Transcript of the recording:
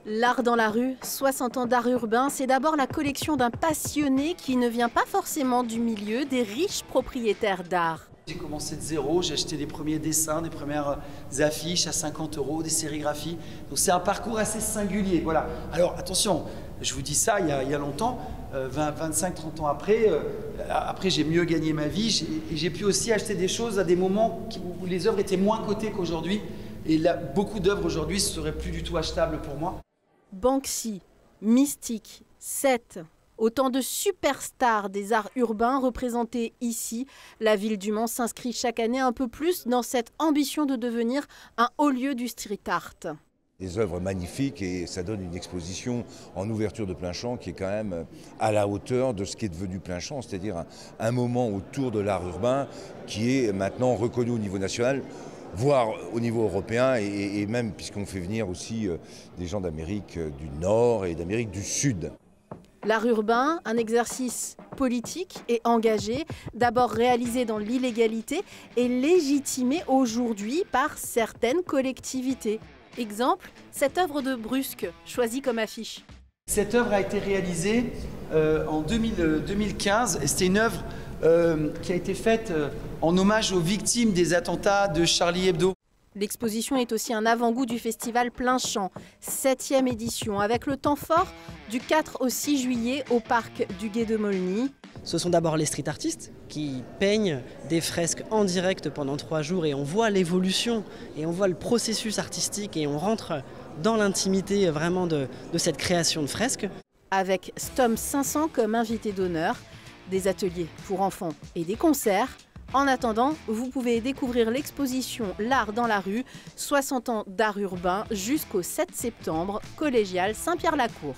L'art dans la rue, 60 ans d'art urbain, c'est d'abord la collection d'un passionné qui ne vient pas forcément du milieu des riches propriétaires d'art. J'ai commencé de zéro, j'ai acheté les premiers dessins, des premières affiches à 50 €, des sérigraphies. Donc c'est un parcours assez singulier. Voilà. Alors attention, je vous dis ça il y a longtemps, 25-30 ans après, j'ai mieux gagné ma vie et j'ai pu aussi acheter des choses à des moments où les œuvres étaient moins cotées qu'aujourd'hui. Et là, beaucoup d'œuvres aujourd'hui ne seraient plus du tout achetables pour moi. Banksy, Mystique, Seth, autant de superstars des arts urbains représentés ici. La ville du Mans s'inscrit chaque année un peu plus dans cette ambition de devenir un haut lieu du street art. Des œuvres magnifiques et ça donne une exposition en ouverture de plein champ qui est quand même à la hauteur de ce qui est devenu plein champ, c'est-à-dire un moment autour de l'art urbain qui est maintenant reconnu au niveau national, voire au niveau européen et même puisqu'on fait venir aussi des gens d'Amérique du Nord et d'Amérique du Sud. L'art urbain, un exercice politique et engagé, d'abord réalisé dans l'illégalité et légitimé aujourd'hui par certaines collectivités. Exemple, cette œuvre de Brusque, choisie comme affiche. Cette œuvre a été réalisée en 2015 et c'était une œuvre qui a été faite en hommage aux victimes des attentats de Charlie Hebdo. L'exposition est aussi un avant-goût du festival Plein Champ, 7e édition, avec le temps fort du 4 au 6 juillet au parc du Gué de Maulny. Ce sont d'abord les street artistes qui peignent des fresques en direct pendant 3 jours et on voit l'évolution et on voit le processus artistique et on rentre dans l'intimité vraiment de cette création de fresques. Avec Stom 500 comme invité d'honneur, des ateliers pour enfants et des concerts. En attendant, vous pouvez découvrir l'exposition L'art dans la rue, 60 ans d'art urbain jusqu'au 7 septembre, collégial Saint-Pierre-la-Cour.